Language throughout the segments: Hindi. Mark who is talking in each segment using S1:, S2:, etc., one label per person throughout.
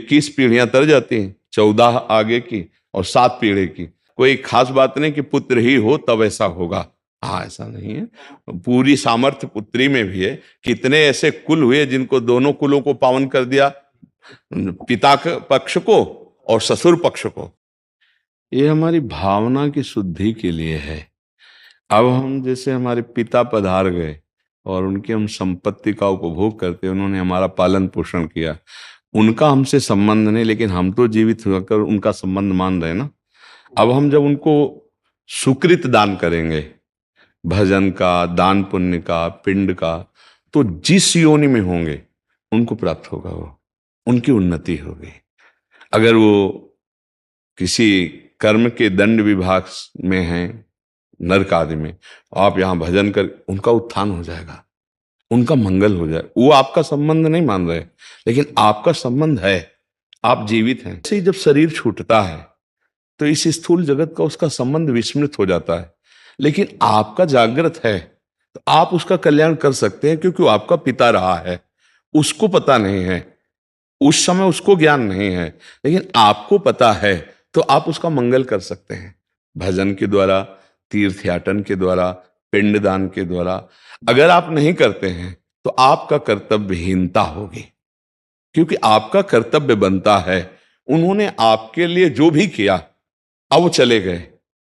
S1: 21 पीढ़ियां तर जाती हैं, 14 आगे की और 7 पीढ़ी की। कोई खास बात नहीं कि पुत्र ही हो तब ऐसा होगा, हाँ ऐसा नहीं है। पूरी सामर्थ्य पुत्री में भी है। कितने ऐसे कुल हुए जिनको दोनों कुलों को पावन कर दिया, पिता के पक्ष को और ससुर पक्ष को। ये हमारी भावना की शुद्धि के लिए है। अब हम जैसे हमारे पिता पधार गए और उनकी हम संपत्ति का उपभोग करते, उन्होंने हमारा पालन पोषण किया, उनका हमसे संबंध नहीं, लेकिन हम तो जीवित होकर उनका संबंध मान रहे ना। अब हम जब उनको सुकृत दान करेंगे, भजन का, दान पुण्य का, पिंड का, तो जिस योनि में होंगे उनको प्राप्त होगा, वो उनकी उन्नति होगी। अगर वो किसी कर्म के दंड विभाग में हैं, नरक आदि में, आप यहाँ भजन कर, उनका उत्थान हो जाएगा, उनका मंगल हो जाए। वो आपका संबंध नहीं मान रहे, लेकिन आपका संबंध है, आप जीवित हैं। ऐसे ही जब शरीर छूटता है तो इस स्थूल जगत का उसका संबंध विस्मृत हो जाता है, लेकिन आपका जागृत है तो आप उसका कल्याण कर सकते हैं, क्योंकि वो आपका पिता रहा है। उसको पता नहीं है, उस समय उसको ज्ञान नहीं है, लेकिन आपको पता है, तो आप उसका मंगल कर सकते हैं भजन के द्वारा, तीर्थयाटन के द्वारा, पिंडदान के द्वारा। अगर आप नहीं करते हैं तो आपका कर्तव्यहीनता होगी, क्योंकि आपका कर्तव्य बनता है। उन्होंने आपके लिए जो भी किया, अब वो चले गए,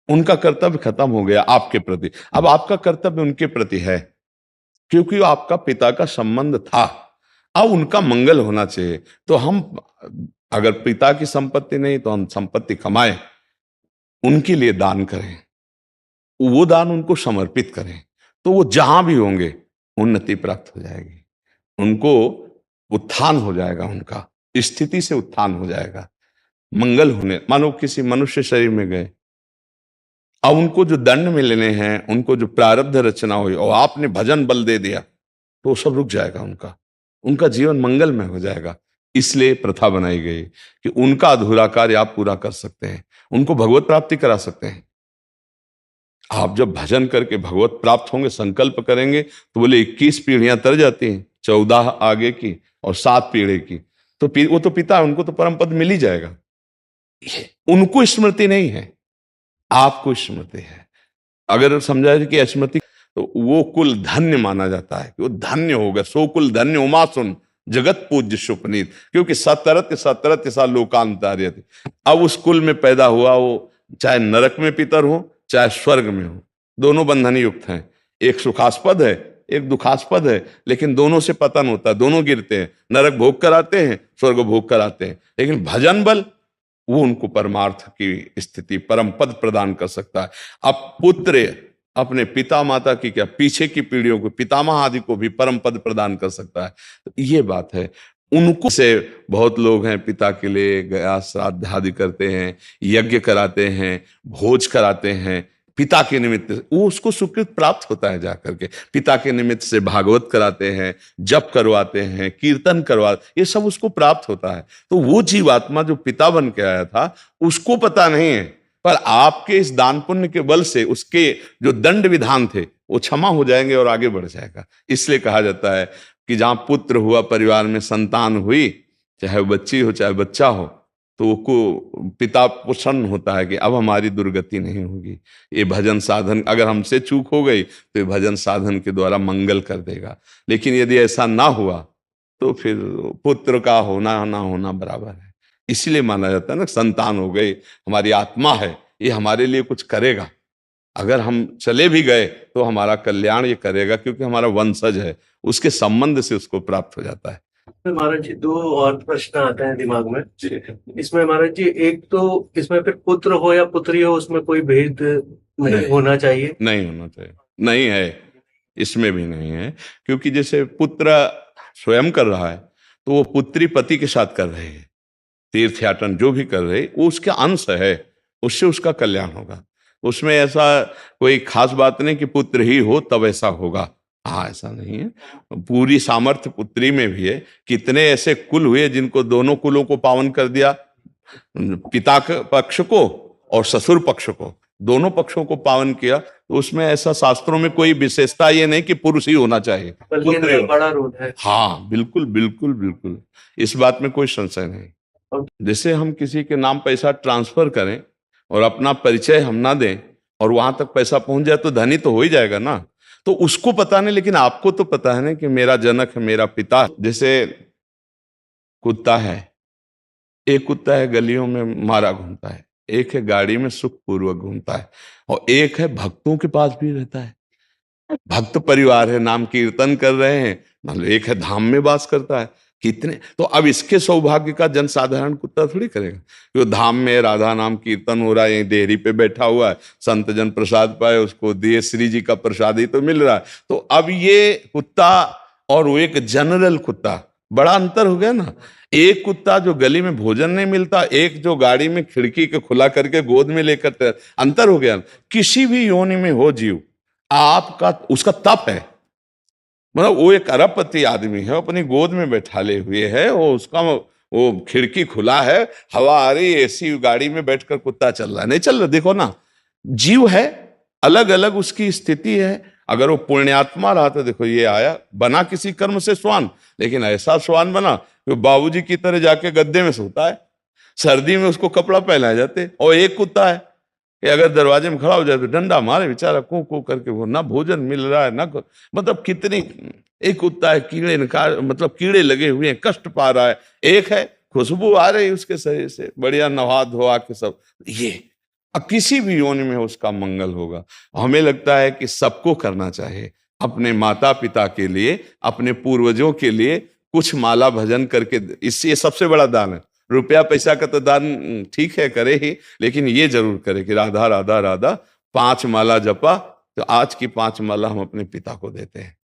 S1: उनका कर्तव्य खत्म हो गया आपके प्रति। अब आपका कर्तव्य उनके प्रति है, क्योंकि आपका पिता का संबंध था। अब उनका मंगल होना चाहिए। तो हम अगर पिता की संपत्ति नहीं तो हम संपत्ति कमाएं, उनके लिए दान करें, वो दान उनको समर्पित करें, तो वो जहां भी होंगे उन्नति प्राप्त हो जाएगी, उनको उत्थान हो जाएगा, उनका स्थिति से उत्थान हो जाएगा, मंगल होने। मानो किसी मनुष्य शरीर में गए, अब उनको जो दंड मिलने हैं, उनको जो प्रारब्ध रचना हुई, और आपने भजन बल दे दिया, तो वो सब रुक जाएगा, उनका जीवन मंगलमय हो जाएगा। इसलिए प्रथा बनाई गई कि उनका अधूरा कार्य आप पूरा कर सकते हैं, उनको भगवत प्राप्ति करा सकते हैं। आप जब भजन करके भगवत प्राप्त होंगे, संकल्प करेंगे, तो बोले 21 पीढ़ियां तर जाती हैं, 14 आगे की और 7 पीढ़ी की। तो वो तो पिता है, उनको तो परम पद मिल ही जाएगा। उनको स्मृति नहीं है, आपको स्मृति है। अगर समझा जाए कि स्मृति, तो वो कुल धन्य माना जाता है कि वो धन्य होगा। सो कुल धन्य उमा सुन जगत पूज्य सुपनीत, क्योंकि सतरत सतरत सा लोकांतार्यति। अब उस कुल में पैदा हुआ, वो चाहे नरक में पितर हो चाहे स्वर्ग में हो, दोनों बंधन युक्त हैं। एक सुखास्पद है, एक दुखास्पद है, लेकिन दोनों से पतन होता है, दोनों गिरते हैं। नरक भोग कराते हैं, स्वर्ग भोग कराते हैं, लेकिन भजन बल वो उनको परमार्थ की स्थिति, परम पद प्रदान कर सकता है। अब पुत्र अपने पिता माता की क्या, पीछे की पीढ़ियों को, पितामह आदि को भी परम पद प्रदान कर सकता है। तो ये बात है। उनको से बहुत लोग हैं, पिता के लिए गया श्राद्ध आदि करते हैं, यज्ञ कराते हैं, भोज कराते हैं, पिता के निमित्त वो उसको सुकृत प्राप्त होता है। जाकर के पिता के निमित्त से भागवत कराते हैं, जप करवाते हैं, कीर्तन ये सब उसको प्राप्त होता है। तो वो जीवात्मा जो पिता बन के आया था, उसको पता नहीं है, पर आपके इस दान पुण्य के बल से उसके जो दंड विधान थे वो क्षमा हो जाएंगे और आगे बढ़ जाएगा। इसलिए कहा जाता है कि जहां पुत्र हुआ, परिवार में संतान हुई, चाहे बच्ची हो चाहे बच्चा हो, तो को पिता प्रसन्न होता है कि अब हमारी दुर्गति नहीं होगी। ये भजन साधन, अगर हमसे चूक हो गई तो ये भजन साधन के द्वारा मंगल कर देगा। लेकिन यदि ऐसा ना हुआ तो फिर पुत्र का होना ना होना बराबर है। इसलिए माना जाता है ना, संतान हो गई, हमारी आत्मा है, ये हमारे लिए कुछ करेगा। अगर हम चले भी गए तो हमारा कल्याण ये करेगा, क्योंकि हमारा वंशज है, उसके संबंध से उसको प्राप्त हो जाता है।
S2: महाराज जी, 2 और प्रश्न आते हैं दिमाग में इसमें। महाराज जी, एक तो इसमें फिर पुत्र हो या पुत्री हो, उसमें कोई भेद नहीं होना चाहिए?
S1: नहीं होना चाहिए, नहीं है, इसमें भी नहीं है। क्योंकि जैसे पुत्र स्वयं कर रहा है, तो वो पुत्री पति के साथ कर रहे हैं, तीर्थयाटन जो भी कर रहे, वो उसका अंश है, उससे उसका कल्याण होगा। उसमें ऐसा कोई खास बात नहीं कि पुत्र ही हो तब ऐसा होगा, हाँ ऐसा नहीं है। पूरी सामर्थ्य पुत्री में भी है। कितने ऐसे कुल हुए जिनको दोनों कुलों को पावन कर दिया, पिता के पक्ष को और ससुर पक्ष को, दोनों पक्षों को पावन किया। तो उसमें ऐसा शास्त्रों में कोई विशेषता ये नहीं कि पुरुष ही होना चाहिए,
S2: बल्कि बड़ा रोल है।
S1: हाँ बिल्कुल बिल्कुल बिल्कुल, इस बात में कोई संशय नहीं। जैसे हम किसी के नाम पैसा ट्रांसफर करें और अपना परिचय हम ना दें और वहां तक पैसा पहुंच जाए तो धनी तो हो ही जाएगा ना। तो उसको पता नहीं, लेकिन आपको तो पता है ना कि मेरा जनक है, मेरा पिता। जैसे कुत्ता है, एक कुत्ता है गलियों में मारा घूमता है, एक है गाड़ी में सुखपूर्वक घूमता है, और एक है भक्तों के पास भी रहता है। भक्त परिवार है, नाम कीर्तन कर रहे हैं, मतलब एक है धाम में वास करता है। कितने तो अब इसके सौभाग्य का जनसाधारण कुत्ता थोड़ी करेगा। जो धाम में राधा नाम कीर्तन हो रहा है, यहीं देहरी पे बैठा हुआ है, संत जन प्रसाद पाए, उसको दिए श्री जी का प्रसाद ही तो मिल रहा है। तो अब ये कुत्ता और वो एक जनरल कुत्ता, बड़ा अंतर हो गया ना। एक कुत्ता जो गली में भोजन नहीं मिलता, एक जो गाड़ी में खिड़की के खुला करके गोद में लेकर, अंतर हो गया। किसी भी योनि में हो जीव, आपका उसका तप है। मतलब वो एक अरबपति आदमी है, अपनी गोद में बैठाले हुए है, वो उसका वो खिड़की खुला है, हवा आ रही, एसी गाड़ी में बैठकर कुत्ता चल रहा है, नहीं चल रहा। देखो ना, जीव है, अलग अलग उसकी स्थिति है। अगर वो पुण्यात्मा रहा तो देखो ये आया, बना किसी कर्म से श्वान, लेकिन ऐसा श्वान बना कि बाबूजी की तरह जाके गद्दे में सोता है, सर्दी में उसको कपड़ा पहनाए जाते। और एक कुत्ता है कि अगर दरवाजे में खड़ा हो जाए तो डंडा मारे बेचारा, कू कू करके, वो ना भोजन मिल रहा है ना मतलब कितनी। एक कुत्ता है कीड़े मतलब कीड़े लगे हुए हैं, कष्ट पा रहा है। एक है खुशबू आ रही उसके शरीर से, बढ़िया नहा धोआ के सब। ये अब किसी भी योनि में उसका मंगल होगा। हमें लगता है कि सबको करना चाहिए, अपने माता पिता के लिए, अपने पूर्वजों के लिए कुछ माला भजन करके, इससे सबसे बड़ा दान है। रुपया पैसा का तो दान ठीक है करे ही, लेकिन ये जरूर करे कि राधा राधा राधा 5 माला जपा, तो आज की 5 माला हम अपने पिता को देते हैं।